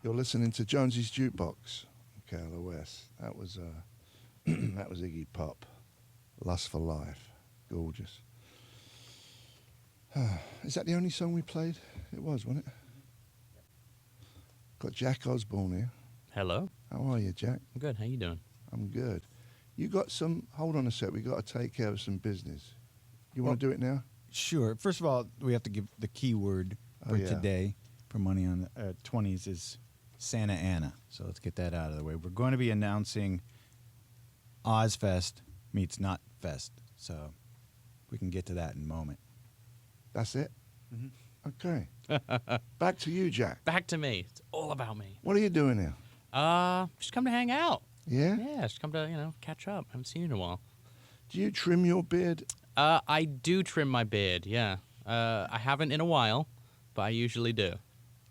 You're listening to Jonesy's Jukebox, KLOS. That was that was Iggy Pop, Lust for Life, gorgeous. Is that the only song we played? It was, wasn't it? Got Jack Osbourne here. Hello. How are you, Jack? I'm good. How you doing? I'm good. You got some. Hold on a sec. We got to take care of some business. You want to do it now? Sure. First of all, we have to give the keyword for today for Money on 20s is Santa Ana. So let's get that out of the way. We're going to be announcing Ozzfest meets Knotfest. So we can get to that in a moment. That's it? Mm-hmm. Okay. Back to you, Jack. Back to me. It's all about me. What are you doing here? Just come to hang out. Yeah? Yeah, just come to, catch up. I haven't seen you in a while. Do you trim your beard? I do trim my beard, yeah. I haven't in a while, but I usually do.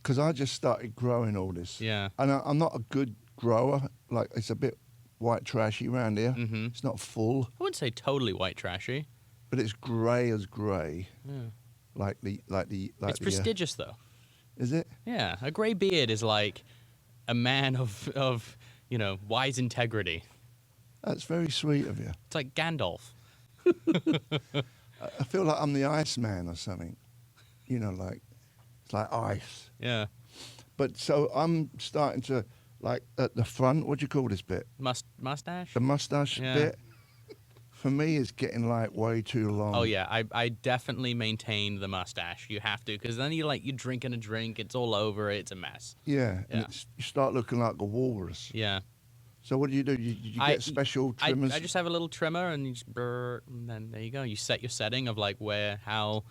Because I just started growing all this. Yeah. And I'm not a good grower. Like, it's a bit white trashy around here. Mm-hmm. It's not full, I wouldn't say totally white trashy. but it's grey as grey. Yeah. It's prestigious, though. Is it? Yeah, a gray beard is like a man of wise integrity. That's very sweet of you. It's like Gandalf. I feel like I'm the Iceman or something. It's like ice. Yeah. But so I'm starting to, like, at the front, what do you call this bit? Mustache? The mustache Yeah. bit. For me, it's getting, like, way too long. Oh, yeah. I definitely maintain the mustache. You have to, because then you're drinking a drink, it's all over, it's a mess. Yeah. Yeah. And you start looking like a walrus. Yeah. So what do? You get special trimmers? I just have a little trimmer, and you just and then there you go. You set your setting of like how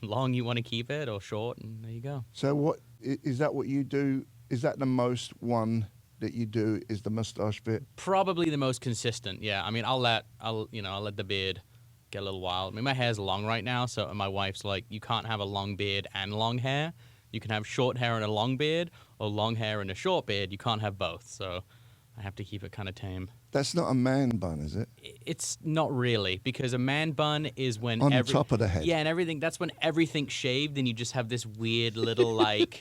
long you want to keep it or short, and there you go. So what is that? What you do? Is that the most one that you do? Is the mustache bit? Probably the most consistent. Yeah. I mean, I'll let the beard get a little wild. I mean, my hair's long right now, so my wife's like, you can't have a long beard and long hair. You can have short hair and a long beard, or long hair and a short beard. You can't have both. So I have to keep it kind of tame. That's not a man bun, is it? It's not really, because a man bun is when on the top of the head. Yeah, and everything. That's when everything's shaved, and you just have this weird little like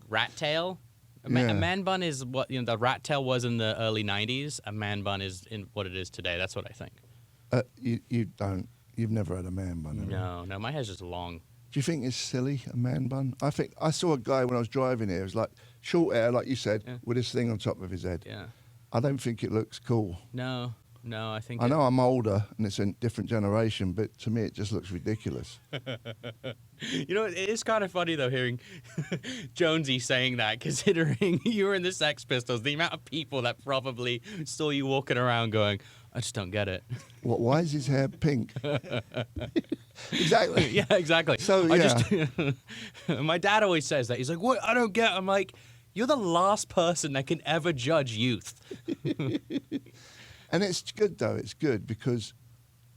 rat tail. A man bun is what the rat tail was in the early '90s. A man bun is in what it is today. That's what I think. You've never had a man bun, have you? No, my hair's just long. Do you think it's silly, a man bun? I think I saw a guy when I was driving here. It was like short hair, like you said, with this thing on top of his head. Yeah. I don't think it looks cool. No, I think. I know I'm older and it's a different generation, but to me it just looks ridiculous. It is kind of funny though hearing Jonesy saying that, considering you were in the Sex Pistols, the amount of people that probably saw you walking around going, I just don't get it. What? Why is his hair pink? Exactly. Yeah, exactly. So yeah. My dad always says that. He's like, "What? I don't get." I'm like, "You're the last person that can ever judge youth." And it's good though. It's good because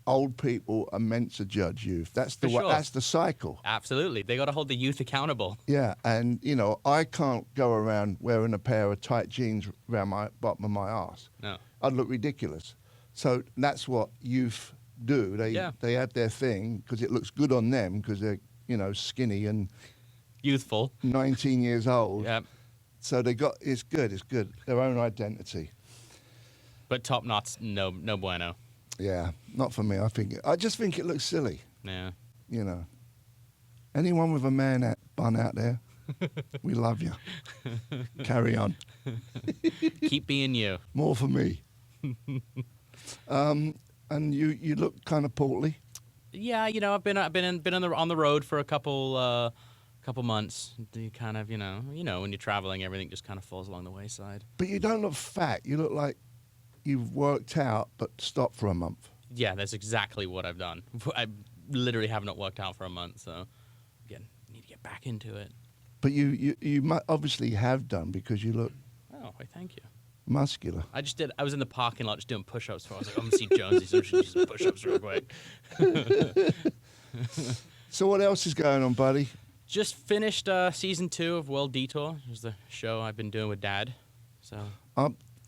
old people are meant to judge youth. That's the sure. That's the cycle. Absolutely, they got to hold the youth accountable. Yeah, and I can't go around wearing a pair of tight jeans around my bottom of my arse. No, I'd look ridiculous. So that's what youth do. They have their thing because it looks good on them because they're skinny and youthful, 19 years old. Yeah. So it's good. Their own identity. But top knots, no bueno. Yeah, not for me. I just think it looks silly. Yeah. Anyone with a man bun out there, we love you. Carry on. Keep being you. More for me. And you look kind of portly. Yeah, I've been on the road for a couple months. You kind of when you're traveling, everything just kind of falls along the wayside. But you don't look fat. You look like you've worked out but stopped for a month. Yeah, that's exactly what I've done. I literally have not worked out for a month, so again, need to get back into it. But you obviously have done because you look. Oh, why, thank you. Muscular. I was in the parking lot just doing push-ups. I was like, I'm gonna see Jonesy, so I should do some push-ups real quick. So what else is going on, buddy? Just finished season 2 of World Detour. It was the show I've been doing with Dad. So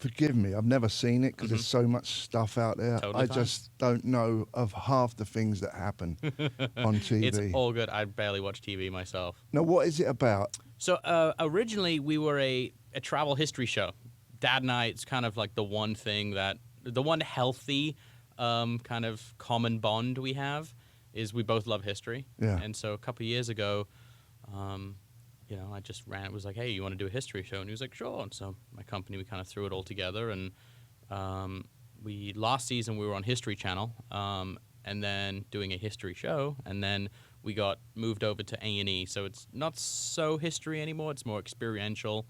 forgive me, I've never seen it because there's so much stuff out there. Totally I fine. just don't know of half the things that happen on TV. It's all good. I barely watch TV myself. Now, what is it about? So originally we were a travel history show. Dad and I, it's kind of like the one healthy kind of common bond we have is we both love history. Yeah. And so a couple of years ago, I just was like, hey, you want to do a history show? And he was like, sure. And so my company, we kind of threw it all together. And last season we were on History Channel and then doing a history show. And then we got moved over to A&E. So it's not so history anymore. It's more experiential.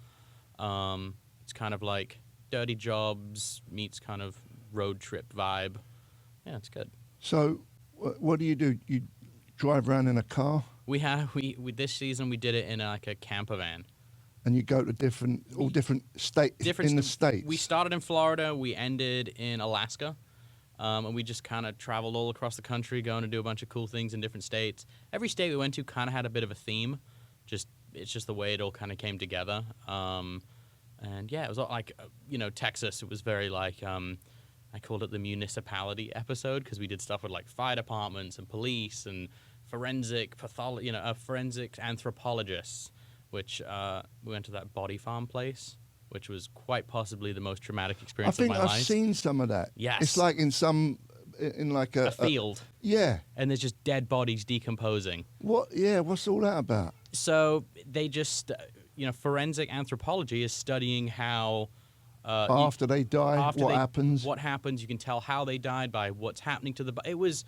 It's kind of like Dirty Jobs meets kind of road trip vibe. Yeah, it's good. So, what do? You drive around in a car, We this season we did it in like a camper van. and you go to different states in the States. We started in Florida. We ended in Alaska. And we just kind of traveled all across the country, going to do a bunch of cool things in different states. Every state we went to kind of had a bit of a theme. It's just the way it all kind of came together. And yeah, it was all like, Texas, it was very like, I called it the municipality episode because we did stuff with like fire departments and police and forensic anthropologists, which we went to that body farm place, which was quite possibly the most traumatic experience of my life. I think I've seen some of that. Yes. It's like in like a field. Yeah. And there's just dead bodies decomposing. What? Yeah. What's all that about? So they just, forensic anthropology is studying how After they die, what happens? What happens? You can tell how they died by what's happening to the body. It was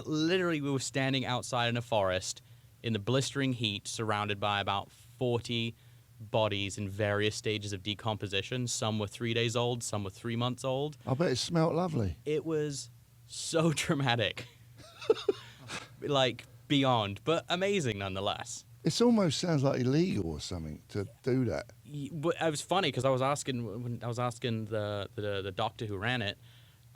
literally we were standing outside in a forest in the blistering heat, surrounded by about 40 bodies in various stages of decomposition. Some were 3 days old, some were 3 months old. I bet it smelled lovely. It was so traumatic, like beyond, but amazing nonetheless. It almost sounds like illegal or something to do that. But it was funny because I was asking the doctor who ran it.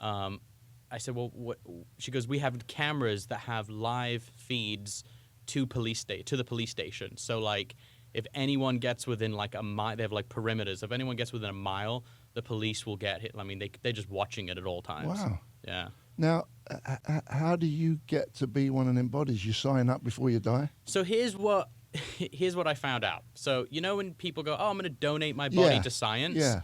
I said, "Well, what?" She goes, "We have cameras that have live feeds to the police station. So like, if anyone gets within like a mile, they have like perimeters. If anyone gets within a mile, the police will get hit. I mean, they're just watching it at all times." Wow. Yeah. Now, how do you get to be one of them bodies? You sign up before you die? So here's what I found out. So when people go, "Oh, I'm going to donate my body to science." Yeah.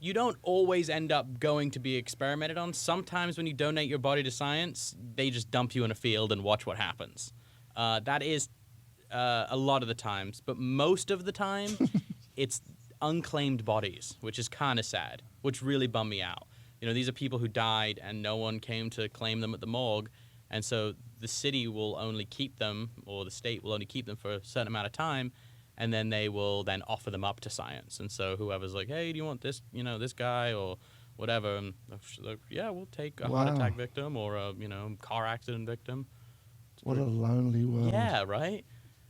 You don't always end up going to be experimented on. Sometimes when you donate your body to science, they just dump you in a field and watch what happens. That is a lot of the times, but most of the time, it's unclaimed bodies, which is kind of sad, which really bummed me out. These are people who died and no one came to claim them at the morgue, and so the city will only keep them, or the state will only keep them for a certain amount of time, and then they will then offer them up to science. And so whoever's like, "Hey, do you want this, this guy or whatever?" And like, "Yeah, we'll take a heart attack victim or a, car accident victim." What a lonely world. Yeah, right?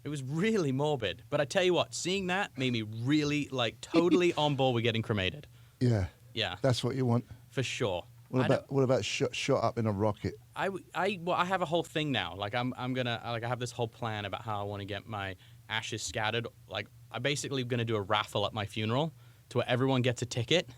It was really morbid. But I tell you what, seeing that made me really, totally on board with getting cremated. Yeah. Yeah. That's what you want. For sure. What about shot up in a rocket? I have a whole thing now. Like I'm gonna I have this whole plan about how I want to get my ashes scattered. Like I'm basically gonna do a raffle at my funeral to where everyone gets a ticket,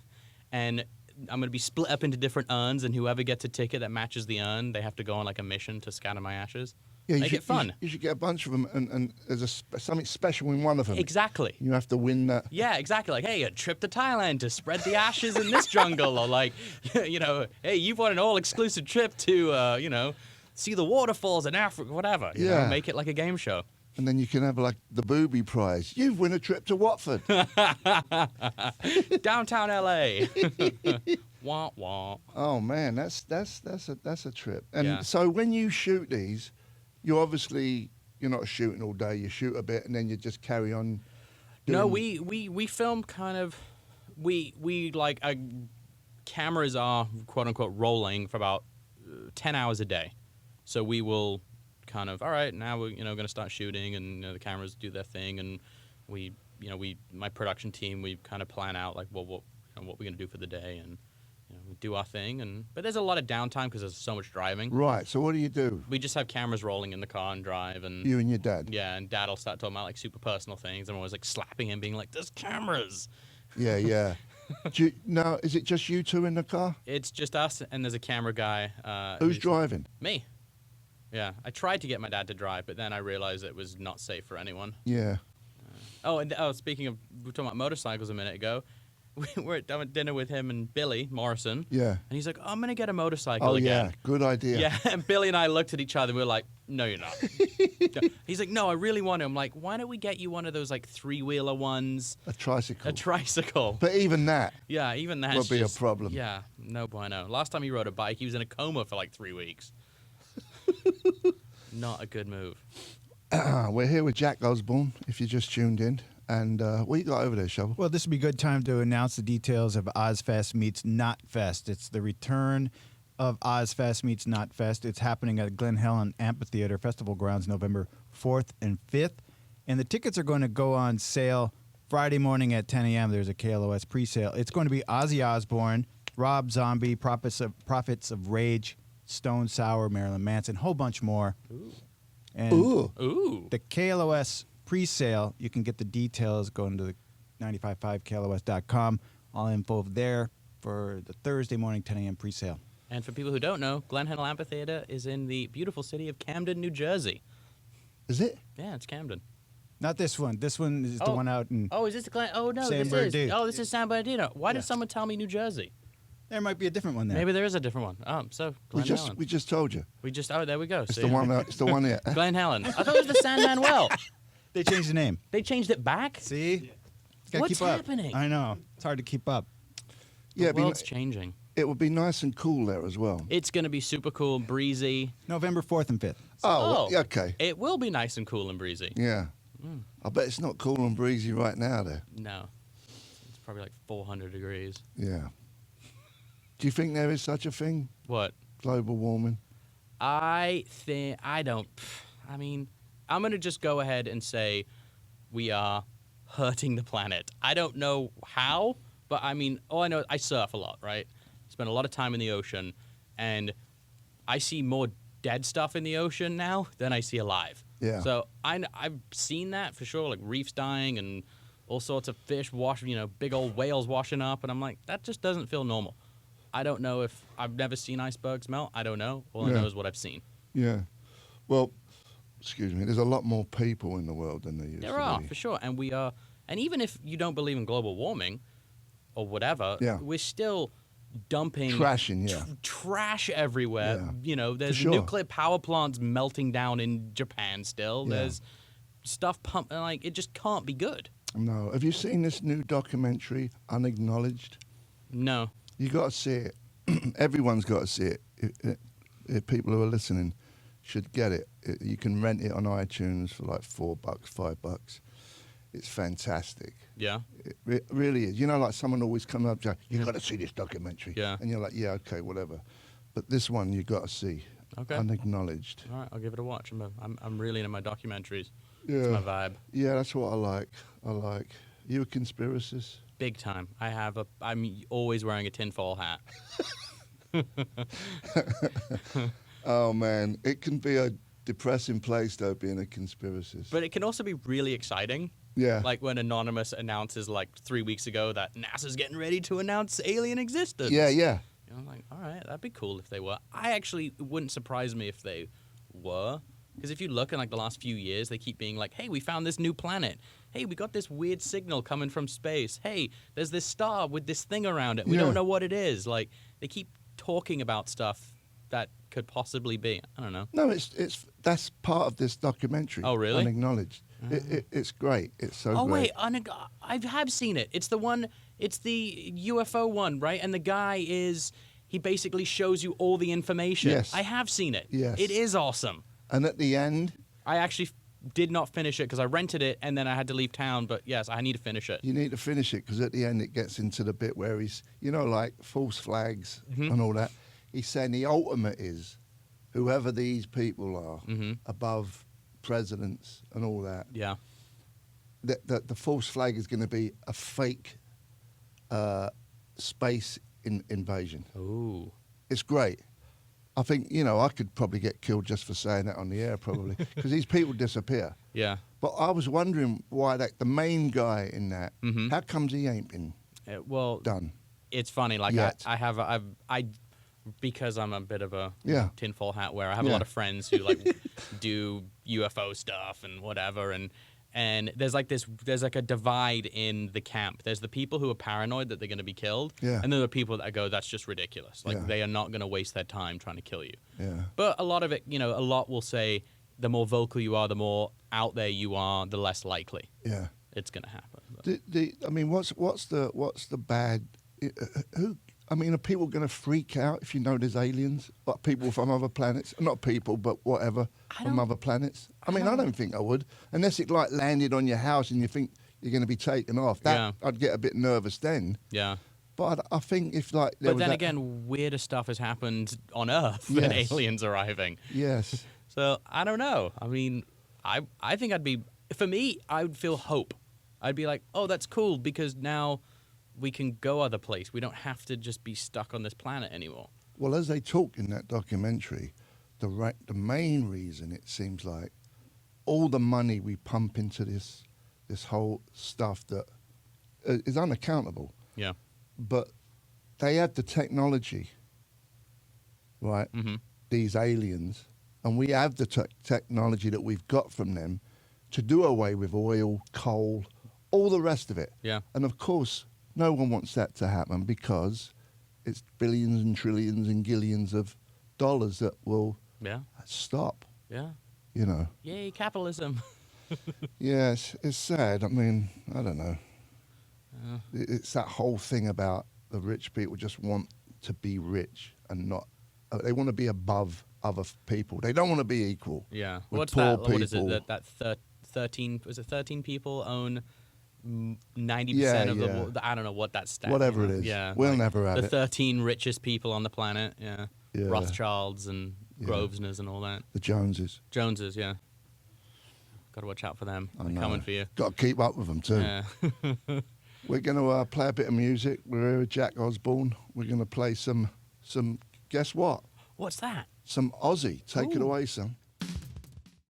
and I'm gonna be split up into different urns, and whoever gets a ticket that matches the urn, they have to go on like a mission to scatter my ashes. Yeah, Make it fun. You should get a bunch of them, and there's something special in one of them. Exactly. You have to win that. Yeah, exactly. Like, hey, a trip to Thailand to spread the ashes in this jungle, or like, hey, you've won an all-exclusive trip to, see the waterfalls in Africa, whatever. You know, make it like a game show. And then you can have like the booby prize. You've won a trip to Watford. Downtown LA. Wah wah. Oh man, that's a trip. And Yeah. so when you shoot these, you're not shooting all day. You shoot a bit and then you just carry on. No, we film kind of. We like cameras are quote unquote rolling for about 10 hours a day, so we will kind of, all right, now we're going to start shooting, and the cameras do their thing, and my production team, we kind of plan out like what we're going to do for the day, and we do our thing, but there's a lot of downtime because there's so much driving. Right. So what do you do? We just have cameras rolling in the car and drive, and You and your dad. yeah, and Dad will start talking about like super personal things. I'm always like slapping him, being like, "There's cameras." Yeah, yeah. No, is it just you two in the car? It's just us, and there's a camera guy. Who's driving? Me. Yeah, I tried to get my dad to drive, but then I realized it was not safe for anyone. Yeah. Speaking of, we were talking about motorcycles a minute ago. We were at dinner with him and Billy Morrison. Yeah. And he's like, I'm going to get a motorcycle Oh, again. yeah. Good idea. Yeah, and Billy and I looked at each other and we were like, no, you're not. He's like, no, I really want to. I'm like, why don't we get you one of those, like, three-wheeler ones? A tricycle. A tricycle. But even that Yeah, even that would be a problem. Yeah, no bueno. Last time he rode a bike, he was in a coma for like 3 weeks. Not a good move. We're here with Jack Osbourne, if you just tuned in. And what you got over there, Shovel? Well, this would be a good time to announce the details of Ozzfest meets Knotfest. It's the return of Ozzfest meets Knotfest. It's happening at Glen Helen Amphitheater Festival Grounds November 4th and 5th. And the tickets are going to go on sale Friday morning at 10 a.m. There's a KLOS pre-sale. It's going to be Ozzy Osbourne, Rob Zombie, Prophets of Rage, Stone Sour, Marilyn Manson, a whole bunch more. Ooh. And Ooh. the KLOS pre-sale, you can get the details going to the 955KLOS.com. All info there for the Thursday morning 10 a.m. pre-sale. And for people who don't know, Glen Helen Amphitheater is in the beautiful city of Camden, New Jersey. Is it? Yeah, it's Camden. Not this one. This one is the one out in... Oh, is this the Glen? Oh, no, San this Bernardino. is. Oh, this is San Bernardino. Why did Yes. someone tell me New Jersey? There might be a different one there. Maybe there is a different one. Oh, so Glen Helen. We just told you. Oh, there we go. It's See? the one. It's the one here. Glen Helen. I thought it was the San Manuel. They changed the name. They changed it back? See? Gotta What's keep up. happening? I know. It's hard to keep up. Yeah, The world's changing. it would be nice and cool there as well. It's going to be super cool, breezy. November 4th and 5th. Oh, well, okay. It will be nice and cool and breezy. Yeah. I bet it's not cool and breezy right now there. No. It's probably like 400 degrees. Yeah. Do you think there is such a thing? What? Global warming? I mean, I'm going to just go ahead and say we are hurting the planet. I don't know how, but I mean, all I know, I surf a lot, right? Spend a lot of time in the ocean, and I see more dead stuff in the ocean now than I see alive. Yeah. So I've seen that for sure, like reefs dying and all sorts of fish big old whales washing up, and I'm like, that just doesn't feel normal. I don't know if I've never seen icebergs melt. I don't know. All I know is what I've seen. Yeah. Well, excuse me. There's a lot more people in the world than there used to be. There are, for sure. And we are, and even if you don't believe in global warming or whatever, we're still dumping trashing, trash everywhere. Yeah. You know, there's nuclear power plants melting down in Japan still. Yeah. There's stuff pumping, like, it just can't be good. No. Have you seen this new documentary, Unacknowledged? No. You got to see it. Everyone's got to see it. If people who are listening should get it. You can rent it on iTunes for like $4, $5. It's fantastic. Yeah. It really is. You know, like someone always comes up to you, got to see this documentary. Yeah. And you're like, yeah, okay, whatever. But this one you got to see. Okay. Unacknowledged. All right, I'll give it a watch. I'm really into my documentaries. Yeah. It's my vibe. Yeah, that's what I like. You a conspiracist? Big time. I'm always wearing a tinfoil hat. Oh, man. It can be a depressing place, though, being a conspiracist. But it can also be really exciting. Yeah. Like when Anonymous announces like 3 weeks ago that NASA's getting ready to announce alien existence. Yeah. You know, I'm like, all right, that'd be cool if they were. It wouldn't surprise me if they were. Because if you look in like the last few years, they keep being like, hey, we found this new planet. Hey, we got this weird signal coming from space. Hey, there's this star with this thing around it. We don't know what it is. Like, they keep talking about stuff that could possibly be. I don't know. No, that's part of this documentary. Oh, really? Unacknowledged. It's great. It's so great. Oh, wait. I have seen it. It's the one, it's the UFO one, right? And the guy he basically shows you all the information. Yes. I have seen it. Yes. It is awesome. And at the end, I actually did not finish it because I rented it and then I had to leave town. But yes, I need to finish it. you need to finish it because at the end it gets into the bit where he's, like false flags and all that. He's saying the ultimate is whoever these people are above presidents and all that. Yeah. That the false flag is going to be a fake space invasion. Ooh. It's great. I think, I could probably get killed just for saying that on the air, probably, because these people disappear. Yeah. But I was wondering why the main guy in that, how comes he ain't been Well, done. it's funny. Like Yet. I because I'm a bit of a Yeah. tinfoil hat wearer. I have a lot of friends who like do UFO stuff and whatever, and there's like a divide in the camp. There's the people who are paranoid that they're going to be killed, Yeah. and then there are people that go, that's just ridiculous. Like Yeah. they are not going to waste their time trying to kill you. Yeah. But a lot of it, a lot will say the more vocal you are, the more out there you are, the less likely Yeah. it's going to happen. But I mean, what's the bad? Who? I mean, are people going to freak out if you know there's aliens, like people from other planets? Not people, but whatever from other planets. I mean, I don't think I would, unless it like landed on your house and you think you're going to be taken off. That I'd get a bit nervous then. yeah. But I think if like, there But was then that- again, weirder stuff has happened on Earth than Yes. aliens arriving. yes, So I don't know. I mean, I think for me, I would feel hope. I'd be like, oh, that's cool because now we can go other place. We don't have to just be stuck on this planet anymore. well, as they talk in that documentary, the main reason it seems like all the money we pump into this whole stuff that is unaccountable. Yeah. But they have the technology, right? Mm-hmm. These aliens, and we have the technology that we've got from them to do away with oil, coal, all the rest of it. Yeah. And of course, no one wants that to happen because it's billions and trillions and gillions of dollars that will Yeah. stop, Yeah. you know. Yay, capitalism. Yes, it's sad. I mean, I don't know. It's that whole thing about the rich people just want to be rich and not. They want to be above other people. They don't want to be equal. Yeah. with What's poor that? What is people. it? That 13? Was it 13 people own 90% Yeah, of yeah. the? I don't know what that stat. Whatever it is. Yeah. We'll never have the it. 13 richest people on the planet. Yeah. Yeah. Rothschilds and Yeah. Grosvenors and all that. The Joneses. Joneses. Yeah. Got to watch out for them. I They're know. coming for you. Got to keep up with them too. Yeah. We're going to play a bit of music. We're here with Jack Osbourne. We're going to play some. Guess what? What's that? Some Aussie. Take it Ooh. away, son.